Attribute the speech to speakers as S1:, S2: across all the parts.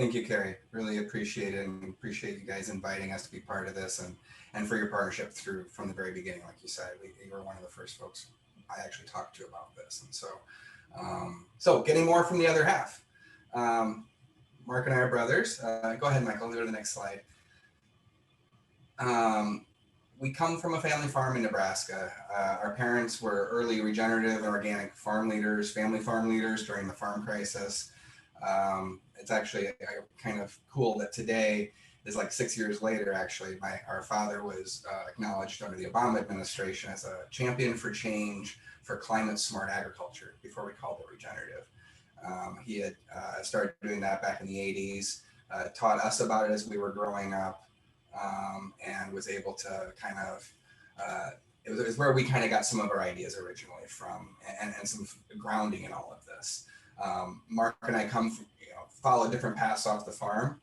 S1: Thank you, Carrie. Really appreciate it, and appreciate you guys inviting us to be part of this, and for your partnership through from the very beginning. Like you said, you were one of the first folks I actually talked to about this. And so getting more from the other half. Mark and I are brothers. Go ahead, Michael, go to the next slide. We come from a family farm in Nebraska. Our parents were early regenerative and organic farm leaders, family farm leaders during the farm crisis. It's actually kind of cool that today is like 6 years later, actually, our father was acknowledged under the Obama administration as a champion for change for climate smart agriculture before we called it regenerative. He had started doing that back in the 80s, taught us about it as we were growing up, and was able to kind of, it was where we kind of got some of our ideas originally from, and some grounding in all of this. Mark and I follow different paths off the farm.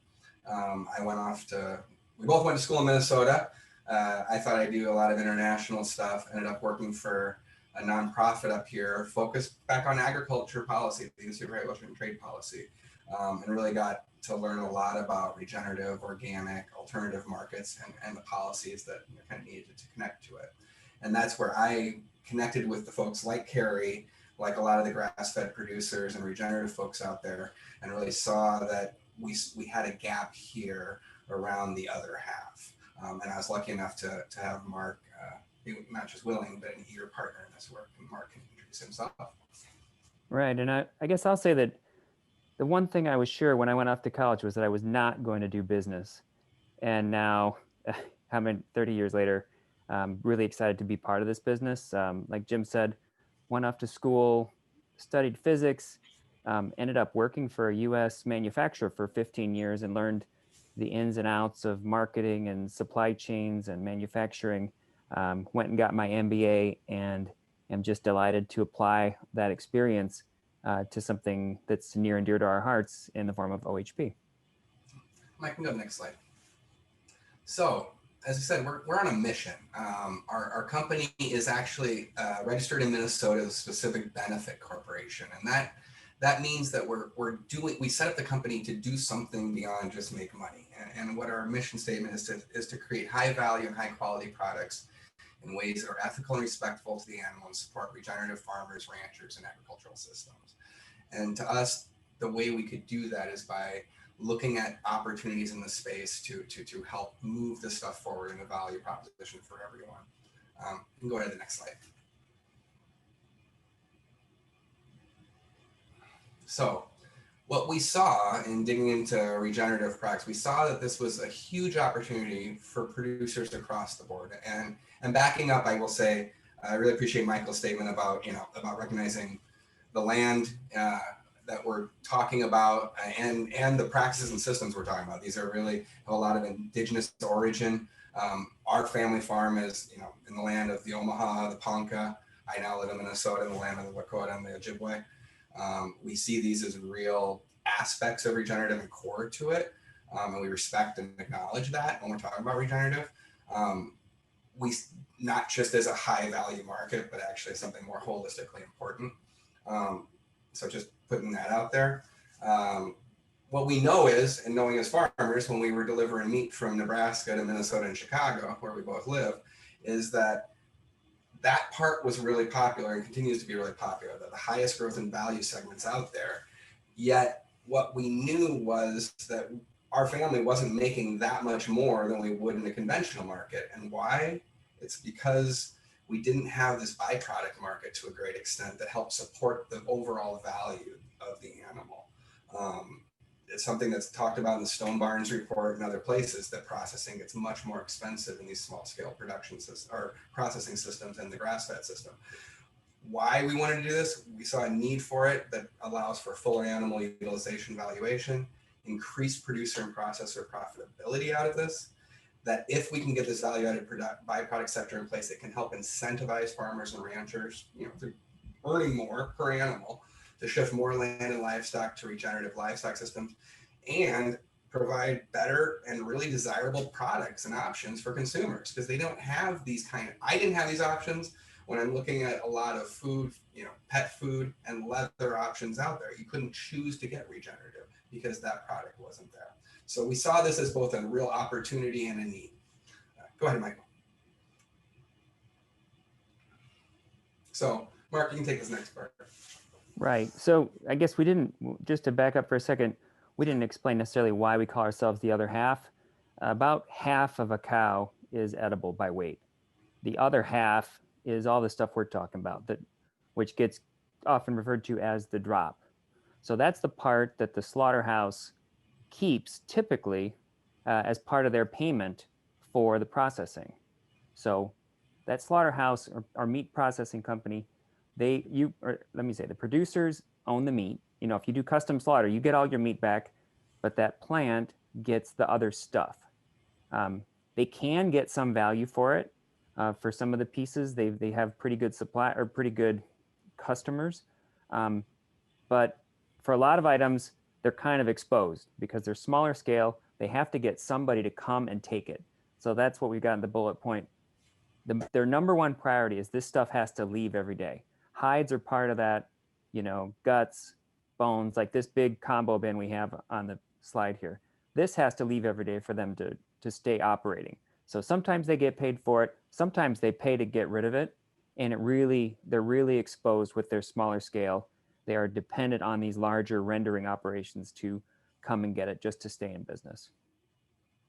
S1: We both went to school in Minnesota. I thought I'd do a lot of international stuff, ended up working for a nonprofit up here, focused back on agriculture policy, the Institute of Agriculture and Trade Policy, and really got to learn a lot about regenerative, organic, alternative markets, and the policies that kind of needed to connect to it. And that's where I connected with the folks like Carrie, like a lot of the grass-fed producers and regenerative folks out there, and really saw that we had a gap here around the other half. And I was lucky enough to have Mark be not just willing, but an eager partner in this work. And Mark can introduce himself.
S2: Right, and I guess I'll say that the one thing I was sure when I went off to college was that I was not going to do business. And now, how many 30 years later, I'm really excited to be part of this business. Like Jim said, went off to school, studied physics, ended up working for a US manufacturer for 15 years and learned the ins and outs of marketing and supply chains and manufacturing. Went and got my MBA, and am just delighted to apply that experience to something that's near and dear to our hearts in the form of OHP.
S1: Mike, can go to the next slide. So, as I said, we're on a mission. Our company is actually registered in Minnesota as a specific benefit corporation, and that means that we set up the company to do something beyond just make money. And what our mission statement is to create high value and high quality products in ways that are ethical and respectful to the animal and support regenerative farmers, ranchers, and agricultural systems. And to us, the way we could do that is by looking at opportunities in the space to help move this stuff forward in a value proposition for everyone. You can go ahead to the next slide. So what we saw in digging into regenerative products, we saw that this was a huge opportunity for producers across the board. And backing up, I will say, I really appreciate Michael's statement about recognizing the land that we're talking about and the practices and systems we're talking about. These are really have a lot of indigenous origin. Our family farm is, in the land of the Omaha, the Ponca. I now live in Minnesota, in the land of the Lakota and the Ojibwe. We see these as real aspects of regenerative and core to it, and we respect and acknowledge that when we're talking about regenerative. We not just as a high value market, but actually something more holistically important. So just putting that out there. What we know is, and knowing as farmers, when we were delivering meat from Nebraska to Minnesota and Chicago, where we both live, is that part was really popular and continues to be really popular, the highest growth and value segments out there. Yet what we knew was that our family wasn't making that much more than we would in the conventional market. And why? It's because we didn't have this byproduct market to a great extent that helped support the overall value of the animal. It's something that's talked about in the Stone Barns report and other places, that processing gets much more expensive in these small scale production systems or processing systems and the grass-fed system. Why we wanted to do this? We saw a need for it that allows for fuller animal utilization valuation, increased producer and processor profitability out of this, that if we can get this value-added byproduct sector in place, it can help incentivize farmers and ranchers, through earning more per animal, to shift more land and livestock to regenerative livestock systems, and provide better and really desirable products and options for consumers, because they don't have these I didn't have these options when I'm looking at a lot of food, pet food and leather options out there. You couldn't choose to get regenerative. because that product wasn't there. So we saw this as both a real opportunity and a need. Go ahead, Michael. So Mark, you can take this next part.
S2: Right. So I guess we didn't, just to back up for a second, we didn't explain necessarily why we call ourselves the other half. About half of a cow is edible by weight. The other half is all the stuff we're talking about, that, which gets often referred to as the drop. So that's the part that the slaughterhouse keeps typically as part of their payment for the processing. So that slaughterhouse or meat processing company, the producers own the meat. You know, if you do custom slaughter, you get all your meat back, but that plant gets the other stuff. They can get some value for it. For some of the pieces, they have pretty good supply or pretty good customers. But for a lot of items, they're kind of exposed because they're smaller scale. They have to get somebody to come and take it. So that's what we've got in the bullet point. Their number one priority is this stuff has to leave every day. Hides are part of that, you know, guts, bones, like this big combo bin we have on the slide here. This has to leave every day for them to stay operating. So sometimes they get paid for it. Sometimes they pay to get rid of it. And they're really exposed with their smaller scale. They are dependent on these larger rendering operations to come and get it just to stay in business.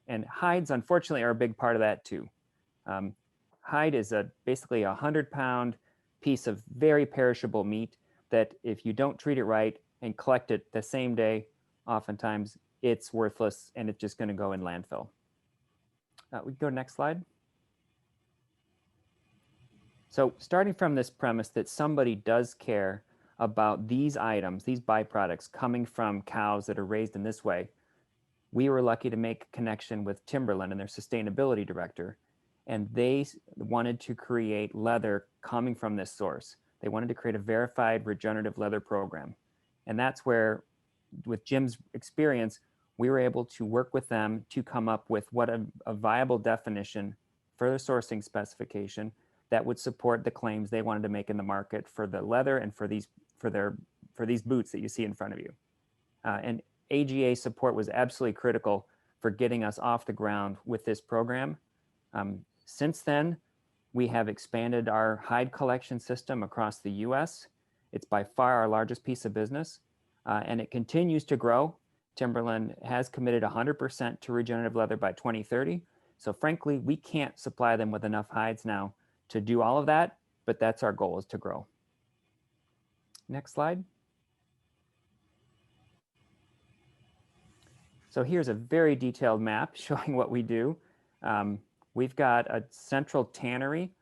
S2: And hides, unfortunately, are a big part of that too. Hide is basically a 100-pound piece of very perishable meat that if you don't treat it right and collect it the same day, oftentimes it's worthless and it's just going to go in landfill. We can go to next slide. So starting from this premise that somebody does care about these items, these byproducts coming from cows that are raised in this way, we were lucky to make a connection with Timberland and their sustainability director. And they wanted to create leather coming from this source. They wanted to create a verified regenerative leather program. And that's where, with Jim's experience, we were able to work with them to come up with what a viable definition for the sourcing specification that would support the claims they wanted to make in the market for the leather and for these boots that you see in front of you. And AGA support was absolutely critical for getting us off the ground with this program. Since then, we have expanded our hide collection system across the US. It's by far our largest piece of business, and it continues to grow. Timberland has committed 100% to regenerative leather by 2030. So frankly, we can't supply them with enough hides now to do all of that, but that's our goal, is to grow. Next slide. So here's a very detailed map showing what we do. We've got a central tannery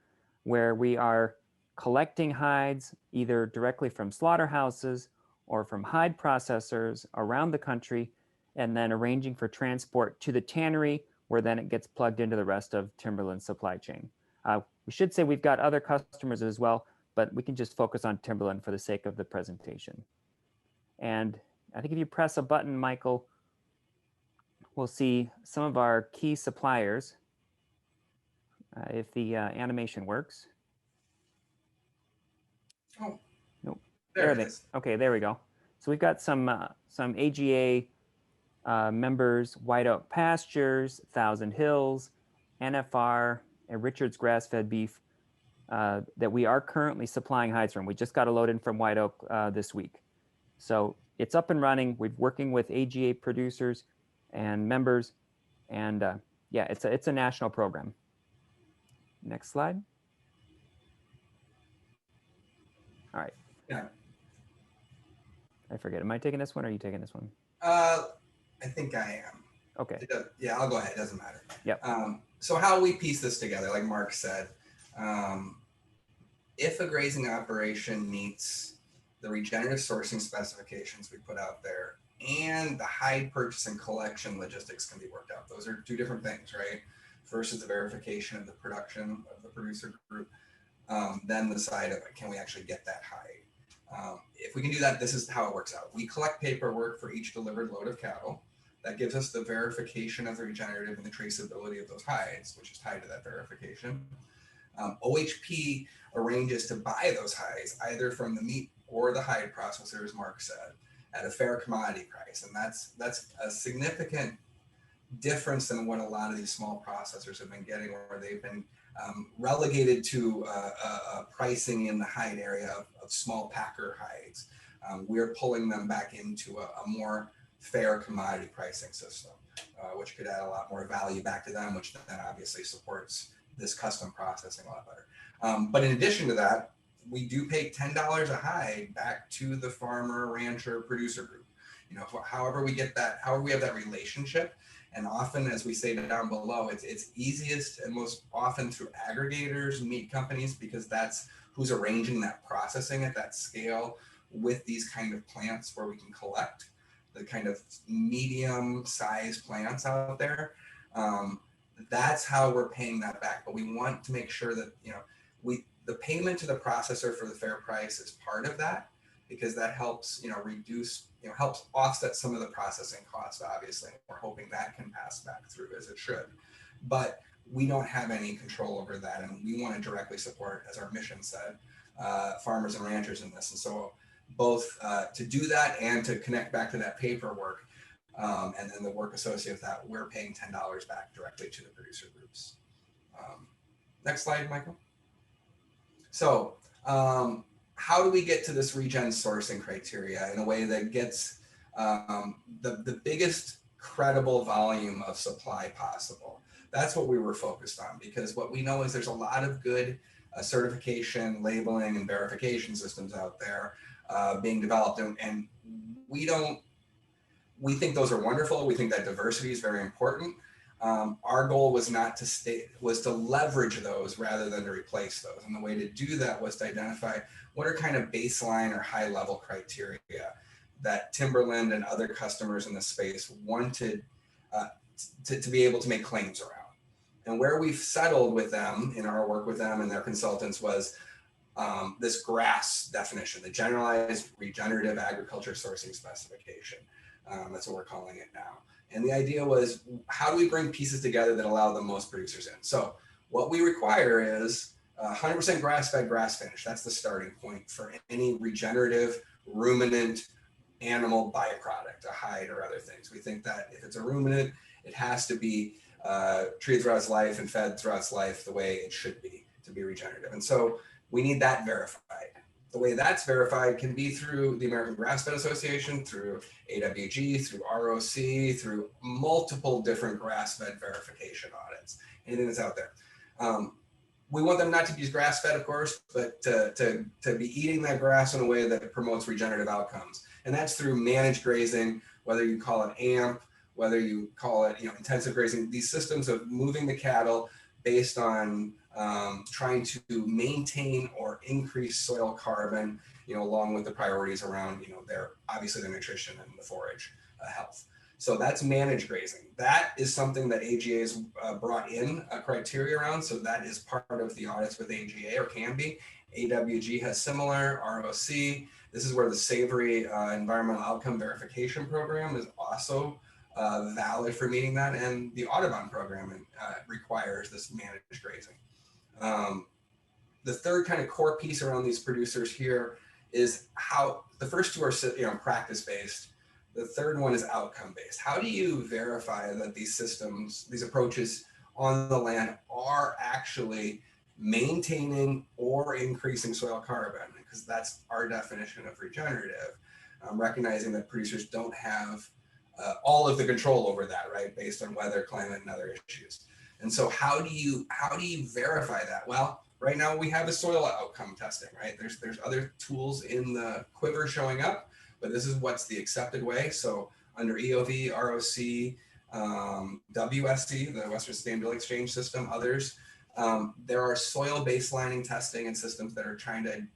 S2: where we are collecting hides either directly from slaughterhouses or from hide processors around the country, and then arranging for transport to the tannery where then it gets plugged into the rest of Timberland's supply chain. We should say we've got other customers as well, but we can just focus on Timberland for the sake of the presentation. And I think if you press a button, Michael, we'll see some of our key suppliers. If the animation works.
S1: Oh,
S2: nope.
S1: There it is.
S2: Okay, there we go. So we've got some AGA members: White Oak Pastures, Thousand Hills, NFR, and Richard's grass-fed beef that we are currently supplying hides from. We just got a load in from White Oak this week. So it's up and running. We're working with AGA producers and members, and yeah, it's a national program. Next slide. All right.
S1: Yeah.
S2: I forget. Am I taking this one or are you taking this one?
S1: I think I am.
S2: Okay.
S1: Yeah, I'll go ahead. It doesn't matter.
S2: Yep.
S1: So how we piece this together, like Mark said, if a grazing operation meets the regenerative sourcing specifications we put out there and the hide purchase and collection logistics can be worked out. Those are two different things, right? First is the verification of the production of the producer group, then the side of it, can we actually get that hide? If we can do that, this is how it works out. We collect paperwork for each delivered load of cattle. That gives us the verification of the regenerative and the traceability of those hides, which is tied to that verification. OHP arranges to buy those hides either from the meat or the hide processor, as Mark said. at a fair commodity price. And that's a significant difference than what a lot of these small processors have been getting, where they've been relegated to pricing in the hide area of small packer hides. We're pulling them back into a more fair commodity pricing system, which could add a lot more value back to them, which then obviously supports this custom processing a lot better. But in addition to that, we do pay $10 a hide back to the farmer, rancher, producer group. You know, however we get that, however we have that relationship. And often, as we say down below, it's easiest and most often through aggregators, meat companies, because that's who's arranging that processing at that scale with these kind of plants where we can collect the kind of medium-sized plants out there. That's how we're paying that back. But we want to make sure that, you know, the payment to the processor for the fair price is part of that, because that helps, you know, reduce, you know, helps offset some of the processing costs, obviously. We're hoping that can pass back through as it should. But we don't have any control over that, and we want to directly support, as our mission said, farmers and ranchers in this. And so both to do that and to connect back to that paperwork and then the work associated with that, we're paying $10 back directly to the producer groups. Next slide, Michael. So how do we get to this regen sourcing criteria in a way that gets the biggest credible volume of supply possible? That's what we were focused on, because what we know is there's a lot of good certification, labeling, and verification systems out there being developed, and we think those are wonderful. We think that diversity is very important. Our goal was was to leverage those rather than to replace those. And the way to do that was to identify what are kind of baseline or high level criteria that Timberland and other customers in the space wanted to be able to make claims around. And where we've settled with them in our work with them and their consultants was this GRAS definition, the Generalized Regenerative Agriculture Sourcing Specification. That's what we're calling it now. And the idea was, how do we bring pieces together that allow the most producers in? So what we require is 100% grass-fed, grass-finished. That's the starting point for any regenerative ruminant animal byproduct, a hide or other things. We think that if it's a ruminant, it has to be treated throughout its life and fed throughout its life the way it should be to be regenerative. And so we need that verified. The way that's verified can be through the American Grass-Fed Association, through AWG, through ROC, through multiple different grass-fed verification audits, anything that's out there. We want them not to use grass-fed, of course, but to be eating that grass in a way that promotes regenerative outcomes. And that's through managed grazing, whether you call it AMP, whether you call it, you know, intensive grazing, these systems of moving the cattle based on trying to maintain or increase soil carbon, you know, along with the priorities around, you know, obviously their nutrition and the forage health. So that's managed grazing. That is something that AGA has brought in a criteria around. So that is part of the audits with AGA, or can be. AWG has similar, ROC. This is where the Savory Environmental Outcome Verification Program is also valid for meeting that. And the Audubon program requires this managed grazing. The third kind of core piece around these producers here is how the first two are, you know, practice-based. The third one is outcome-based. How do you verify that these systems, these approaches on the land are actually maintaining or increasing soil carbon? Because that's our definition of regenerative, recognizing that producers don't have all of the control over that, right? Based on weather, climate, and other issues. And so how do you verify that? Well, right now we have the soil outcome testing, right? There's other tools in the quiver showing up, but this is what's the accepted way. So under EOV, ROC, WSC, the Western Sustainability Exchange System, others, there are soil baselining testing and systems that are trying to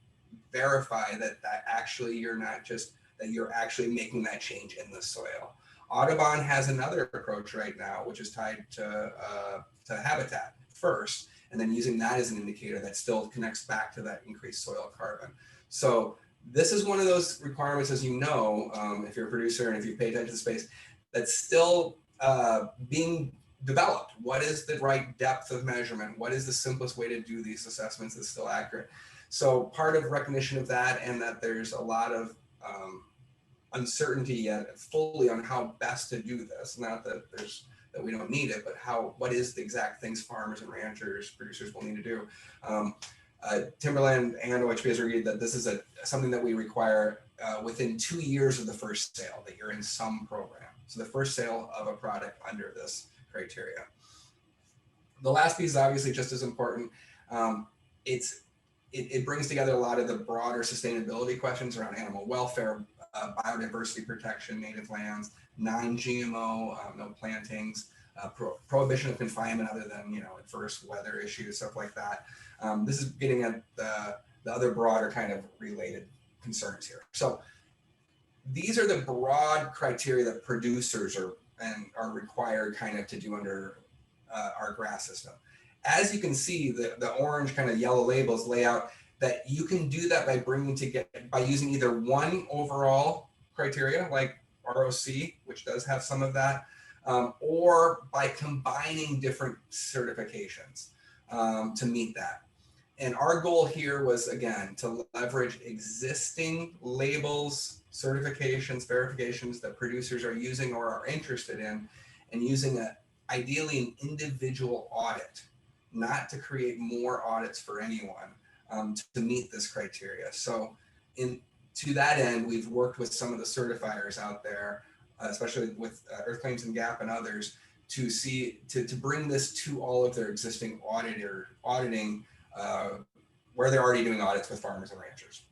S1: verify that actually you're not just, that you're actually making that change in the soil. Audubon has another approach right now, which is tied to habitat first, and then using that as an indicator that still connects back to that increased soil carbon. So this is one of those requirements, as you know, if you're a producer and if you pay attention to the space, that's still being developed. What is the right depth of measurement? What is the simplest way to do these assessments that's still accurate? So part of recognition of that, and that there's a lot of uncertainty yet fully on how best to do this. Not that we don't need it, but what is the exact things farmers and ranchers, producers will need to do. Timberland and OHP has agreed that this is something that we require within 2 years of the first sale, that you're in some program. So the first sale of a product under this criteria. The last piece is obviously just as important. It brings together a lot of the broader sustainability questions around animal welfare, biodiversity protection, native lands, non-GMO, no plantings, prohibition of confinement other than adverse weather issues, stuff like that. This is getting at the other broader kind of related concerns here. So these are the broad criteria that producers are required kind of to do under our GRAS system. As you can see, the orange kind of yellow labels lay out that you can do that by using either one overall criteria like ROC, which does have some of that, or by combining different certifications to meet that. And our goal here was, again, to leverage existing labels, certifications, verifications that producers are using or are interested in, and using ideally an individual audit, not to create more audits for anyone to meet this criteria. So to that end, we've worked with some of the certifiers out there, especially with Earth Claims and GAP and others, to bring this to all of their existing auditing where they're already doing audits with farmers and ranchers,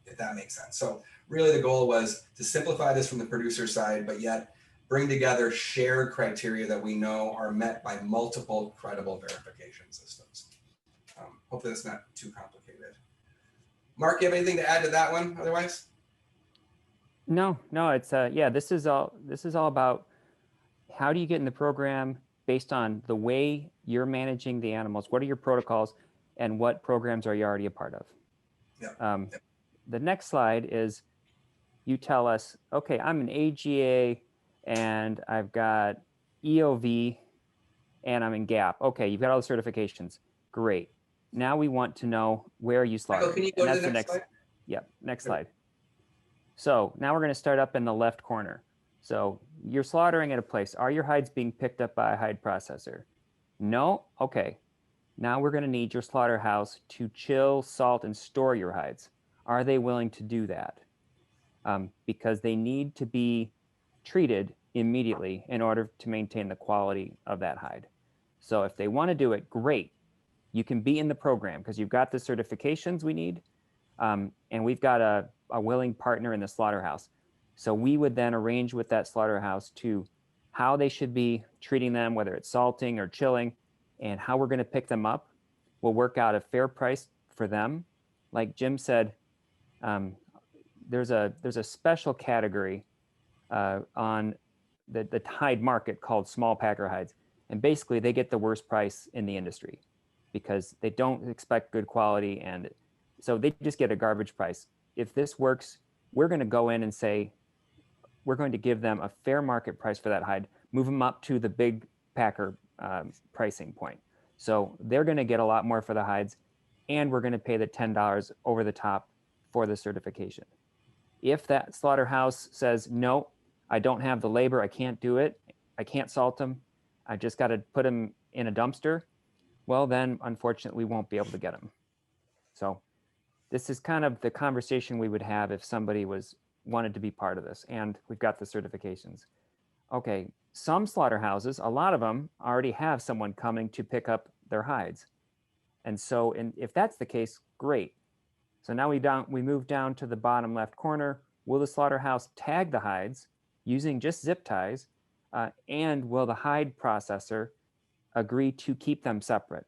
S1: if that makes sense. So really the goal was to simplify this from the producer side, but yet bring together shared criteria that we know are met by multiple credible verification systems. Hopefully that's not too complicated. Mark, you have anything to add to that one otherwise?
S2: No, it's yeah, this is all about how do you get in the program based on the way you're managing the animals, what are your protocols, and what programs are you already a part of.
S1: Yeah.
S2: The next slide is you tell us, okay, I'm an AGA and I've got EOV and I'm in GAP. Okay, you've got all the certifications. Great. Now we want to know where you slaughter.
S1: Michael, can you go to the next slide?
S2: Yep, next slide. So now we're going to start up in the left corner. So you're slaughtering at a place. Are your hides being picked up by a hide processor? No? Okay. Now we're going to need your slaughterhouse to chill, salt, and store your hides. Are they willing to do that? Because they need to be treated immediately in order to maintain the quality of that hide. So if they want to do it, great. You can be in the program because you've got the certifications we need, and we've got a willing partner in the slaughterhouse. So we would then arrange with that slaughterhouse to how they should be treating them, whether it's salting or chilling, and how we're going to pick them up. We'll work out a fair price for them. Like Jim said, there's a special category on the hide market called small packer hides. And basically they get the worst price in the industry because they don't expect good quality. And so they just get a garbage price. If this works, we're going to go in and say, we're going to give them a fair market price for that hide, move them up to the big packer pricing point. So they're going to get a lot more for the hides, and we're going to pay the $10 over the top for the certification. If that slaughterhouse says, no, I don't have the labor, I can't do it, I can't salt them, I just got to put them in a dumpster, well, then unfortunately we won't be able to get them. So this is kind of the conversation we would have if somebody wanted to be part of this, and we've got the certifications. Okay, some slaughterhouses, a lot of them already have someone coming to pick up their hides. And so if that's the case, great. So now we move down to the bottom left corner. Will the slaughterhouse tag the hides using just zip ties? And will the hide processor agree to keep them separate?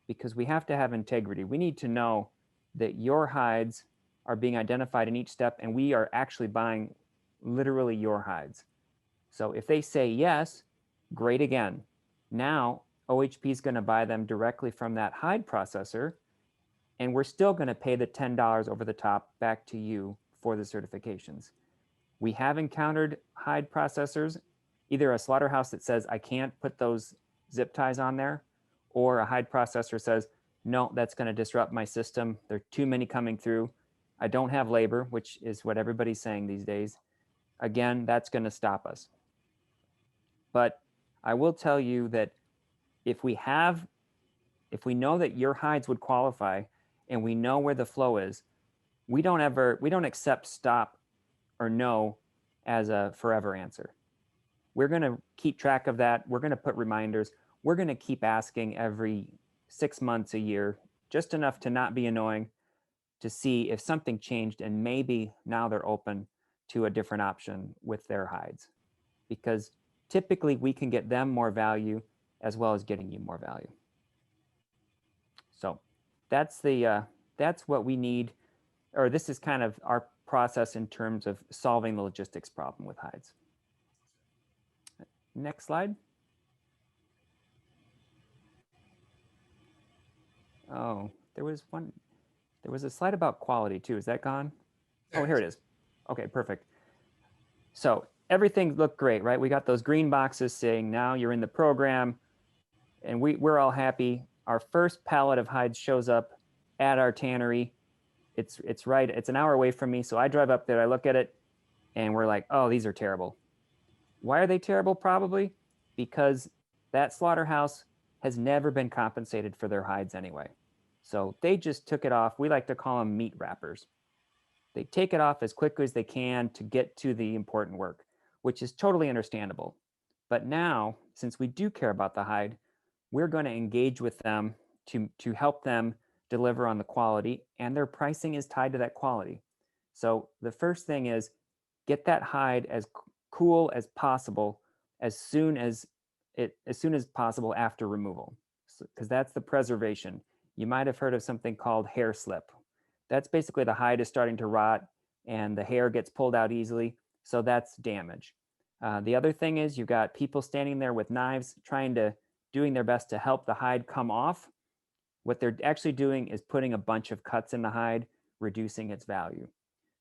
S2: Because we have to have integrity. We need to know that your hides are being identified in each step, and we are actually buying literally your hides. So if they say yes, great again. Now OHP is going to buy them directly from that hide processor, and we're still going to pay the $10 over the top back to you for the certifications. We have encountered hide processors, either a slaughterhouse that says, I can't put those zip ties on there, or a hide processor says, no, that's going to disrupt my system. There are too many coming through. I don't have labor, which is what everybody's saying these days. again, that's going to stop us. But I will tell you that if we know that your hides would qualify and we know where the flow is, we don't accept stop or no as a forever answer. We're going to keep track of that. We're going to put reminders. We're going to keep asking every 6 months, a year, just enough to not be annoying, to see if something changed and maybe now they're open to a different option with their hides. Because typically we can get them more value as well as getting you more value. So that's what we need, or this is kind of our process in terms of solving the logistics problem with hides. Next slide. Oh, there was a slide about quality too. Is that gone? Oh, here it is. Okay, perfect. So everything looked great, right? We got those green boxes saying now you're in the program, and we're all happy. Our first pallet of hides shows up at our tannery. It's an hour away from me, so I drive up there, I look at it, and we're like, oh, these are terrible. Why are they terrible? Probably because that slaughterhouse has never been compensated for their hides anyway. So they just took it off. We like to call them meat wrappers. They take it off as quickly as they can to get to the important work, which is totally understandable. But now, since we do care about the hide, we're going to engage with them to help them deliver on the quality, and their pricing is tied to that quality. So the first thing is get that hide as cool as possible as soon as possible after removal, because that's the preservation. You might have heard of something called hair slip. That's basically the hide is starting to rot and the hair gets pulled out easily, so that's damage. The other thing is you've got people standing there with knives doing their best to help the hide come off. What they're actually doing is putting a bunch of cuts in the hide, reducing its value.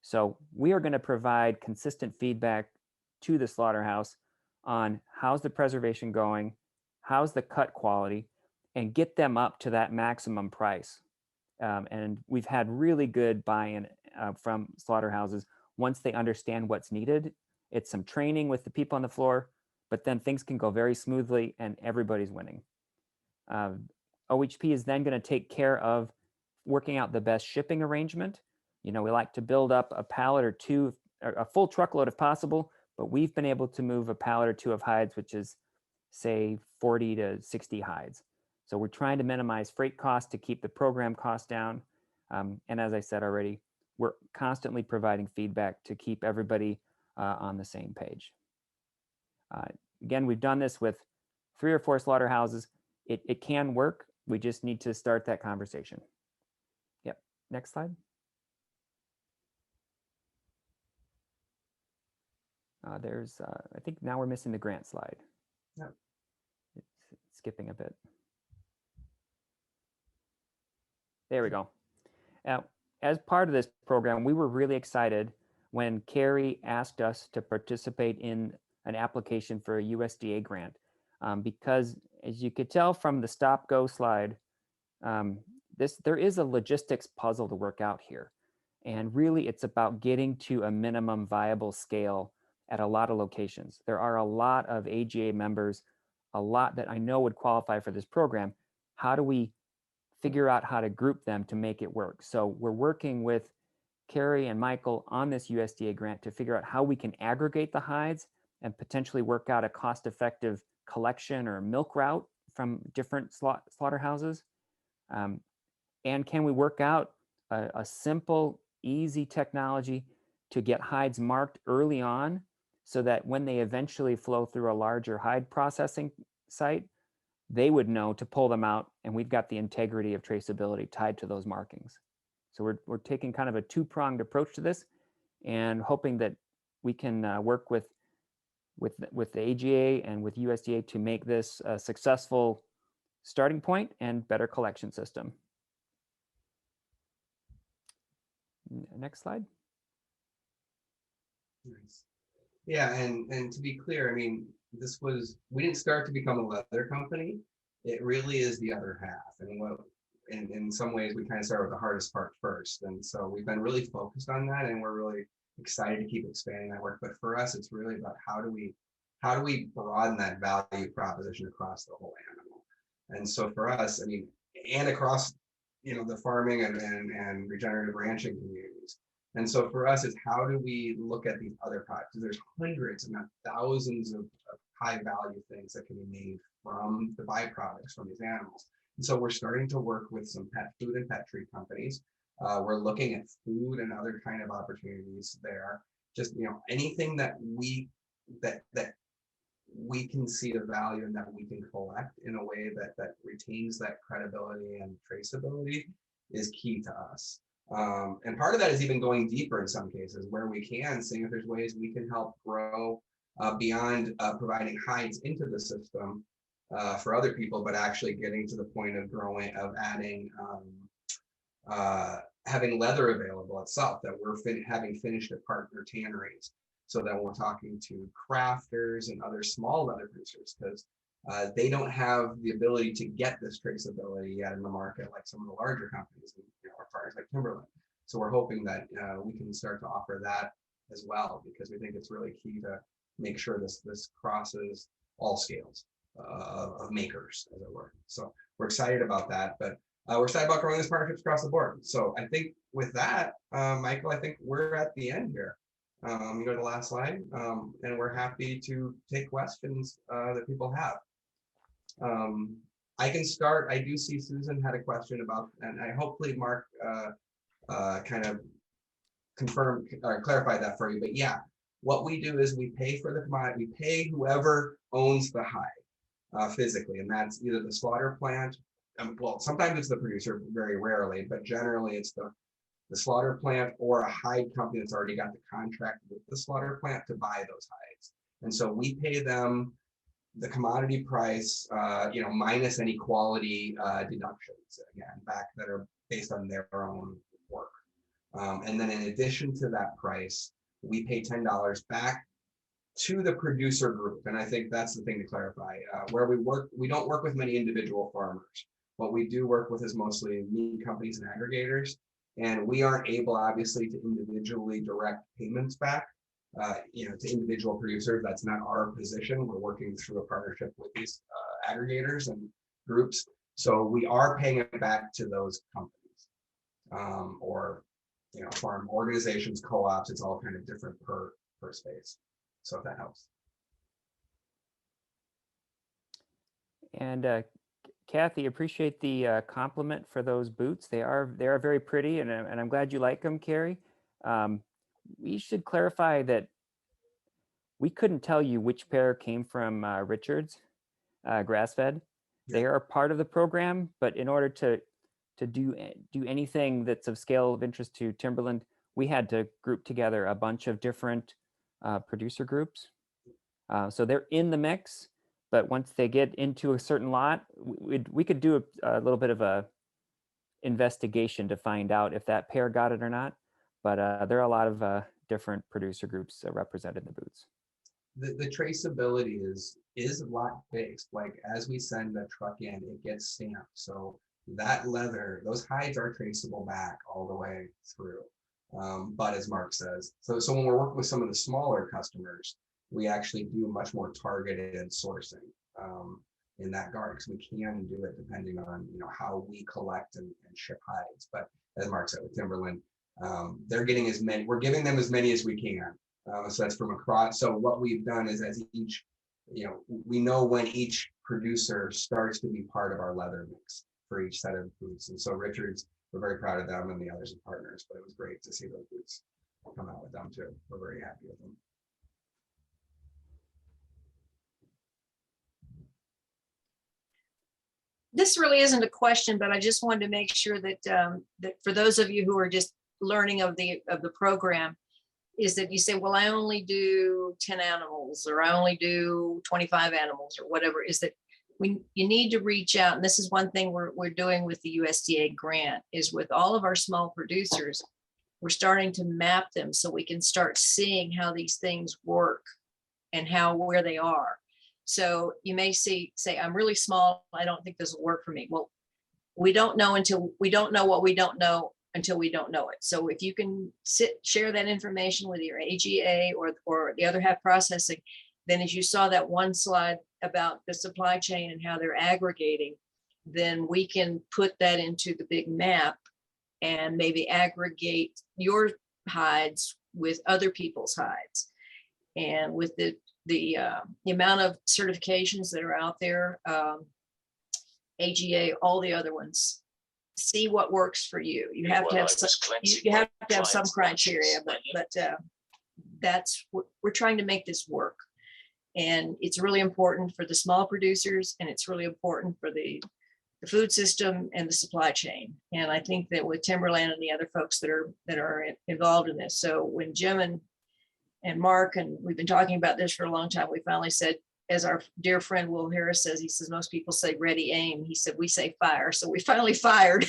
S2: So we are going to provide consistent feedback to the slaughterhouse on how's the preservation going, how's the cut quality, and get them up to that maximum price. And we've had really good buy-in from slaughterhouses once they understand what's needed. It's some training with the people on the floor, but then things can go very smoothly and everybody's winning. OHP is then going to take care of working out the best shipping arrangement. We like to build up a pallet or two, or a full truckload if possible, but we've been able to move a pallet or two of hides, which is say 40 to 60 hides. So we're trying to minimize freight costs to keep the program costs down. And as I said already, we're constantly providing feedback to keep everybody on the same page. Again, we've done this with 3 or 4 slaughterhouses. It can work. We just need to start that conversation. Yep, next slide. I think now we're missing the grant slide.
S1: Yep.
S2: It's skipping a bit. There we go. Now, as part of this program, we were really excited when Carrie asked us to participate in an application for a USDA grant, because as you could tell from the stop-go slide, there is a logistics puzzle to work out here. And really, it's about getting to a minimum viable scale at a lot of locations. There are a lot of AGA members, a lot that I know would qualify for this program. How do we figure out how to group them to make it work? So we're working with Carrie and Michael on this USDA grant to figure out how we can aggregate the hides and potentially work out a cost-effective collection or milk route from different slaughterhouses. And can we work out a simple, easy technology to get hides marked early on so that when they eventually flow through a larger hide processing site, they would know to pull them out, and we've got the integrity of traceability tied to those markings. So we're taking kind of a 2-pronged approach to this and hoping that we can work with the AGA and with USDA to make this a successful starting point and better collection system. Next slide.
S1: Nice. Yeah, and to be clear, I mean, we didn't start to become a leather company. It really is the other half. And in some ways, we kind of start with the hardest part first. And so we've been really focused on that, and we're really excited to keep expanding that work. But for us, it's really about how do we broaden that value proposition across the whole animal. And so for us, I mean, and across, the farming and regenerative ranching communities. And so for us, it's how do we look at these other products? There's hundreds and not thousands of high value things that can be made from the byproducts from these animals. And so we're starting to work with some pet food and pet treat companies. We're looking at food and other kind of opportunities there. Just, anything that we can see the value and that we can collect in a way that retains that credibility and traceability is key to us. And part of that is even going deeper in some cases where we can, seeing if there's ways we can help grow beyond providing hides into the system for other people, but actually getting to the point of adding, having leather available itself, that we're having finished at partner tanneries. So that we're talking to crafters and other small leather producers, because they don't have the ability to get this traceability yet in the market like some of the larger companies, our partners like Timberland. So we're hoping that we can start to offer that as well, because we think it's really key to make sure this crosses all scales of makers, as it were. So we're excited about that, but we're excited about growing these partnerships across the board. So I think with that, Michael, I think we're at the end here. You go to the last slide, and we're happy to take questions that people have. I can start. I do see Susan had a question about, and I hopefully Mark kind of confirm or clarify that for you. But yeah, what we do is we pay for the commodity. We pay whoever owns the hide physically, and that's either the slaughter plant. Well, sometimes it's the producer, very rarely, but generally it's the slaughter plant or a hide company that's already got the contract with the slaughter plant to buy those hides. And so we pay them the commodity price, minus any quality deductions, again, back that are based on their own work. And then in addition to that price, we pay $10 back to the producer group. And I think that's the thing to clarify. Where we work, we don't work with many individual farmers. What we do work with is mostly meat companies and aggregators. And we aren't able, obviously, to individually direct payments back, to individual producers. That's not our position. We're working through a partnership with these aggregators and groups. So we are paying it back to those companies, or farm organizations, co-ops. It's all kind of different per space. So if that helps.
S2: And Kathy, appreciate the compliment for those boots. They are very pretty, and I'm glad you like them, Carrie. We should clarify that we couldn't tell you which pair came from Richard's grass-fed. Yeah. They are part of the program, but in order to do anything that's of scale of interest to Timberland, we had to group together a bunch of different producer groups. So they're in the mix. But once they get into a certain lot, we could do a little bit of a investigation to find out if that pair got it or not. But there are a lot of different producer groups represented in the boots.
S1: The traceability is lot based. Like as we send a truck in, it gets stamped. So that leather, those hides are traceable back all the way through. But as Mark says, so when we're working with some of the smaller customers, we actually do much more targeted sourcing in that regard, because we can do it depending on how we collect and ship hides. But as Mark said with Timberland, they're getting as many. We're giving them as many as we can. So that's from across. So what we've done is, as each, we know when each producer starts to be part of our leather mix for each set of boots. And so Richards, we're very proud of them, and the others are partners. But it was great to see those boots come out with them too. We're very happy with them.
S3: This really isn't a question, but I just wanted to make sure that that for those of you who are just learning of the program, is that you say, well, I only do 10 animals, or I only do 25 animals, or whatever. Is that you need to reach out, and this is one thing we're doing with the USDA grant, is with all of our small producers, we're starting to map them so we can start seeing how these things work and where they are. So you may say, I'm really small, I don't think this will work for me. Well, we don't know what we don't know until we don't know it. So if you can share that information with your AGA or the other half processing, then as you saw that one slide about the supply chain and how they're aggregating, then we can put that into the big map and maybe aggregate your hides with other people's hides. And with the amount of certifications that are out there, AGA, all the other ones, see what works for you. You have to have some criteria, but that's, we're trying to make this work. And it's really important for the small producers, and it's really important for the food system and the supply chain. And I think that with Timberland and the other folks that are involved in this. So when Jim and Mark, and we've been talking about this for a long time, we finally said, as our dear friend Will Harris says, he says, most people say ready, aim. He said, we say fire. So we finally fired.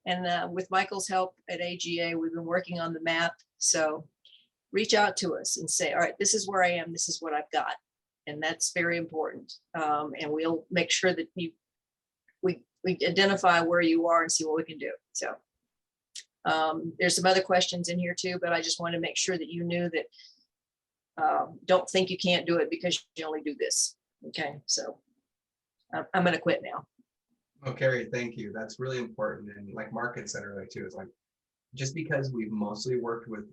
S3: And with Michael's help at AGA, we've been working on the map. So reach out to us and say, all right, this is where I am. This is what I've got. And that's very important. And we'll make sure that we identify where you are and see what we can do. So there's some other questions in here too, but I just want to make sure that you knew that don't think you can't do it because you only do this. Okay, so I'm going to quit now.
S1: Oh, Carrie, thank you. That's really important. And like Mark had said earlier too, it's like, just because we've mostly worked with,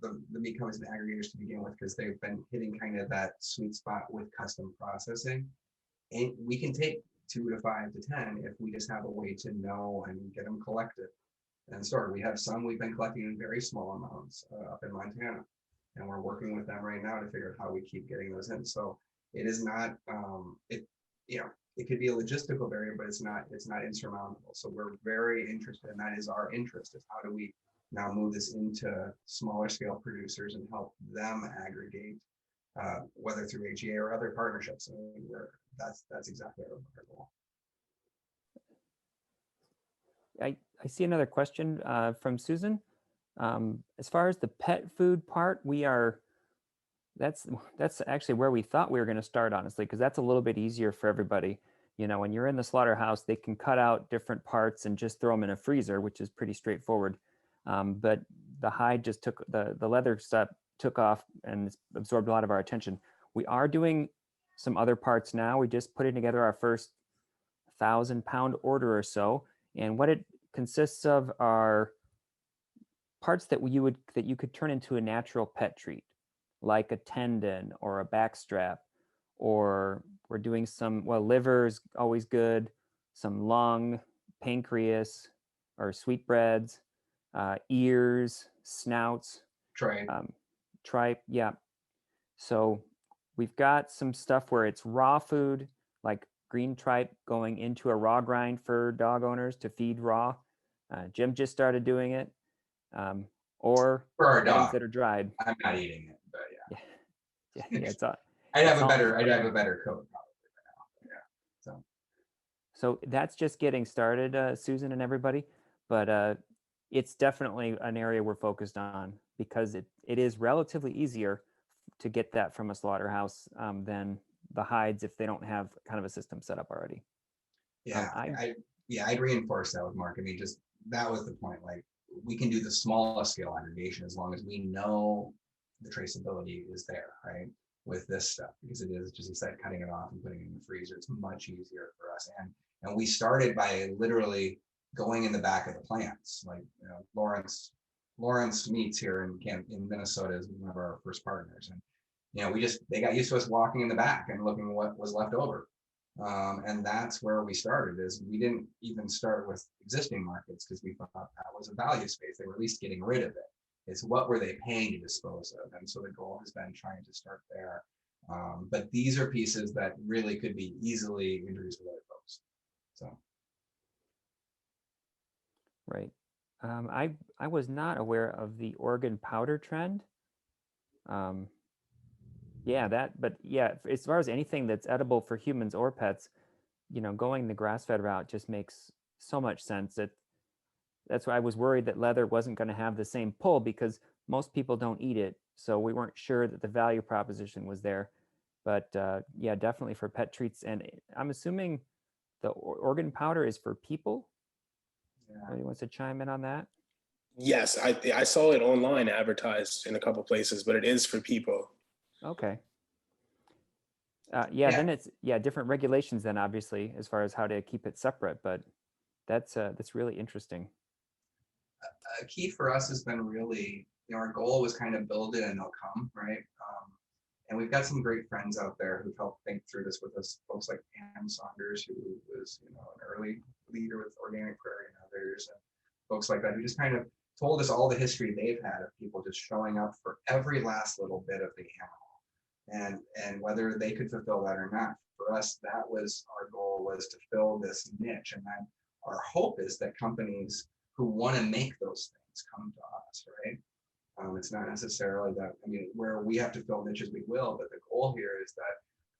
S1: the meat companies and aggregators to begin with, because they've been hitting kind of that sweet spot with custom processing, and we can take 2 to 5 to 10 if we just have a way to know and get them collected and stored. We have some we've been collecting in very small amounts up in Montana, and we're working with them right now to figure out how we keep getting those in. So it is not, it could be a logistical barrier, but it's not insurmountable. So we're very interested, and that is our interest, is how do we now move this into smaller scale producers and help them aggregate, whether through AGA or other partnerships. I mean, that's exactly our goal.
S2: I see another question from Susan. As far as the pet food part, that's actually where we thought we were going to start, honestly, because that's a little bit easier for everybody. When you're in the slaughterhouse, they can cut out different parts and just throw them in a freezer, which is pretty straightforward. But the hide just took, the leather stuff took off and absorbed a lot of our attention. We are doing some other parts now. We just putting together our first 1,000-pound order or so. And what it consists of are parts that you could turn into a natural pet treat, like a tendon or a back strap, or we're doing some, liver's always good, some lung, pancreas, or sweetbreads, ears, snouts. Tripe, yeah. So we've got some stuff where it's raw food, like green tripe going into a raw grind for dog owners to feed raw. Jim just started doing it. Or
S1: for our
S2: things
S1: dog
S2: that are dried.
S1: I'm not eating it, but yeah.
S2: Yeah, it's
S1: I'd have a better coat probably. Yeah.
S2: So that's just getting started, Susan and everybody, but it's definitely an area we're focused on, because it is relatively easier to get that from a slaughterhouse than the hides if they don't have kind of a system set up already.
S1: Yeah, I'd reinforce that with Mark. I mean, just that was the point. Like, we can do the smallest scale aggregation as long as we know the traceability is there, right? With this stuff, because it is, just you said, cutting it off and putting it in the freezer. It's much easier for us. And we started by literally going in the back of the plants. Like, Lawrence Meats here in Minnesota is one of our first partners, and they got used to us walking in the back and looking what was left over. And that's where we started. Is we didn't even start with existing markets, because we thought that was a value space. They were at least getting rid of it. It's what were they paying to dispose of? And so the goal has been trying to start there. But these are pieces that really could be easily introduced with other folks. So.
S2: Right. I was not aware of the organ powder trend. As far as anything that's edible for humans or pets, going the grass-fed route just makes so much sense. That's why I was worried that leather wasn't going to have the same pull, because most people don't eat it. So we weren't sure that the value proposition was there. But yeah, definitely for pet treats. And I'm assuming the organ powder is for people. Anybody wants to chime in on that?
S4: Yes, I saw it online advertised in a couple places, but it is for people.
S2: Okay. Yeah,
S1: Yeah.
S2: then it's different regulations then obviously as far as how to keep it separate, but that's really interesting.
S1: A key for us has been really, our goal was kind of build it and they'll come, right? And we've got some great friends out there who've helped think through this with us, folks like Pam Saunders, who was, an early leader with Organic Prairie and others, and folks like that who just kind of told us all the history they've had of people just showing up for every last little bit of the animal, and whether they could fulfill that or not. For us, that was our goal, was to fill this niche, and then our hope is that companies who want to make those things come to us, right? It's not necessarily that, where we have to fill niches, we will, but the goal here is that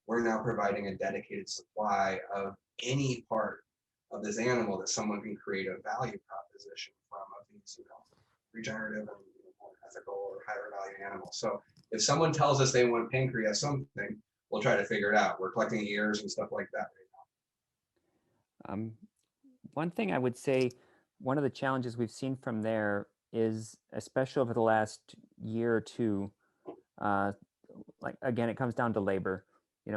S1: we're now providing a dedicated supply of any part of this animal that someone can create a value proposition from, of these, regenerative and more ethical or higher value animals. So if someone tells us they want pancreas something, we'll try to figure it out. We're collecting ears and stuff like that right now.
S2: One thing I would say, one of the challenges we've seen from there is, especially over the last year or two, like again, it comes down to labor.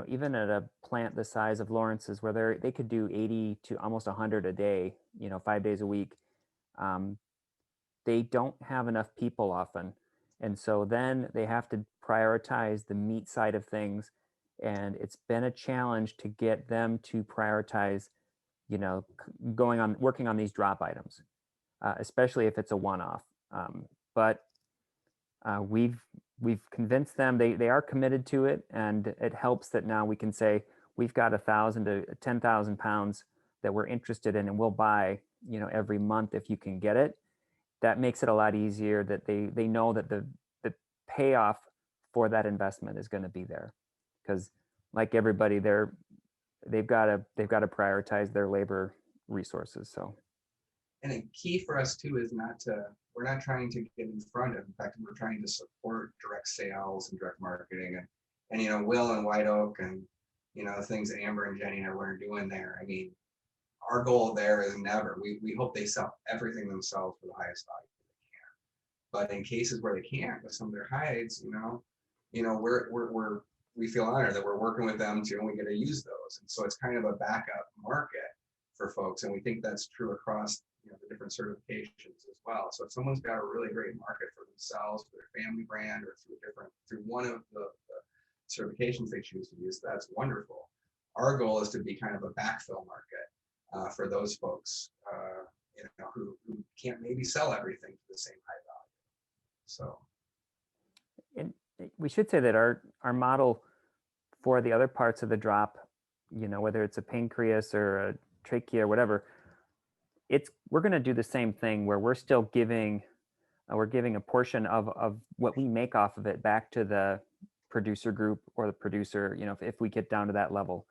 S2: Even at a plant the size of Lawrence's, where they could do 80 to almost 100 a day, 5 days a week, they don't have enough people often, and so then they have to prioritize the meat side of things, and it's been a challenge to get them to prioritize, working on these drop items, especially if it's a one-off. But we've convinced them, they are committed to it, and it helps that now we can say we've got 1,000 to 10,000 pounds that we're interested in, and we'll buy every month if you can get it. That makes it a lot easier, that they know that the payoff for that investment is going to be there, because like everybody, they've got to prioritize their labor resources. So,
S1: and a key for us too is we're not trying to get in front of, in fact, we're trying to support direct sales and direct marketing, and Will and White Oak and the things that Amber and Jenny and everyone are doing there. Our goal there is never, we hope they sell everything themselves for the highest value they can. But in cases where they can't with some of their hides, we feel honored that we're working with them too, and we get to use those. And so it's kind of a backup market for folks. And we think that's true across the different certifications as well. So if someone's got a really great market for themselves, for their family brand, or through one of the certifications they choose to use, that's wonderful. Our goal is to be kind of a backfill market for those folks, who can't maybe sell everything to the same high value. So,
S2: and we should say that our model for the other parts of the drop, whether it's a pancreas or a trachea or whatever, we're going to do the same thing, where we're still giving a portion of what we make off of it back to the producer group or the producer, if we get down to that level.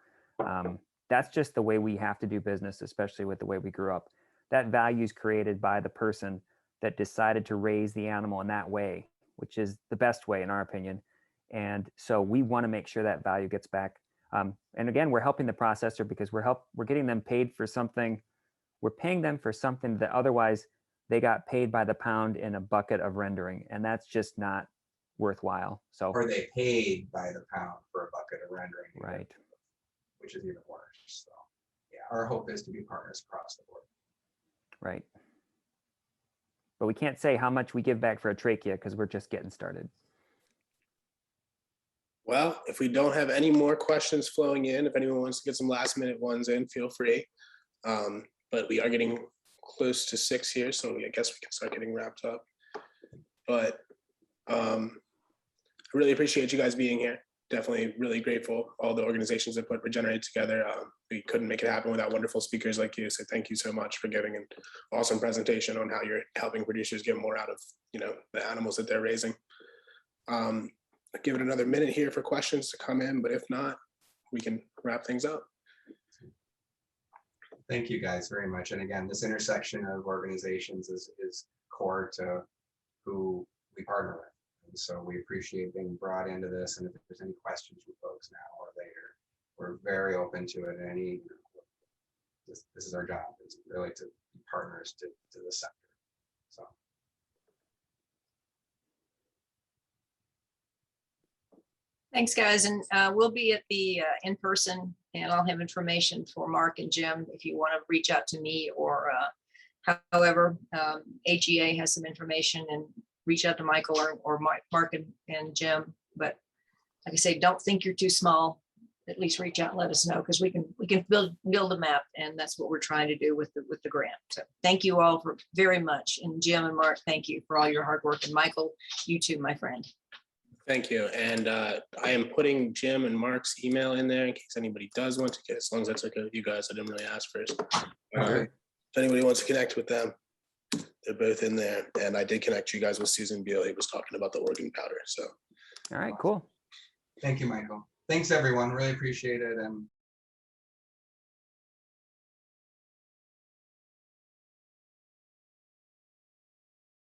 S2: That's just the way we have to do business, especially with the way we grew up. That value is created by the person that decided to raise the animal in that way, which is the best way in our opinion. And so we want to make sure that value gets back. And again, we're helping the processor because we're getting them paid for something. We're paying them for something that otherwise they got paid by the pound in a bucket of rendering, and that's just not worthwhile. So,
S1: or they paid by the pound for a bucket of rendering,
S2: right,
S1: which is even worse. So, yeah, our hope is to be partners across the board.
S2: Right. But we can't say how much we give back for a trachea because we're just getting started.
S4: Well, if we don't have any more questions flowing in, if anyone wants to get some last minute ones in, feel free. But we are getting close to 6 here, so I guess we can start getting wrapped up. But I really appreciate you guys being here. Definitely really grateful. All the organizations that put Regenerate together. We couldn't make it happen without wonderful speakers like you. So thank you so much for giving an awesome presentation on how you're helping producers get more out of the animals that they're raising. I'll give it another minute here for questions to come in, but if not, we can wrap things up.
S1: Thank you guys very much. And again, this intersection of organizations is core to who we partner with. And so we appreciate being brought into this. And if there's any questions from folks now or later, we're very open to it. Any this is our job, is really to be partners to the sector. So.
S3: Thanks, guys. And we'll be at the in-person, and I'll have information for Mark and Jim if you want to reach out to me, or however, HEA has some information, and reach out to Michael or Mark and Jim. But like I say, don't think you're too small. At least reach out and let us know, because we can build a map, and that's what we're trying to do with the grant. So thank you all for very much. And Jim and Mark, thank you for all your hard work. And Michael, you too, my friend.
S4: Thank you. And I am putting Jim and Mark's email in there in case anybody does want to get, as long as that's okay with you guys. I didn't really ask first.
S1: Okay.
S4: If anybody wants to connect with them, they're both in there. And I did connect you guys with Susan Beal. He was talking about the organ powder. So.
S2: All right, cool.
S1: Thank you, Michael. Thanks, everyone. Really appreciate it. And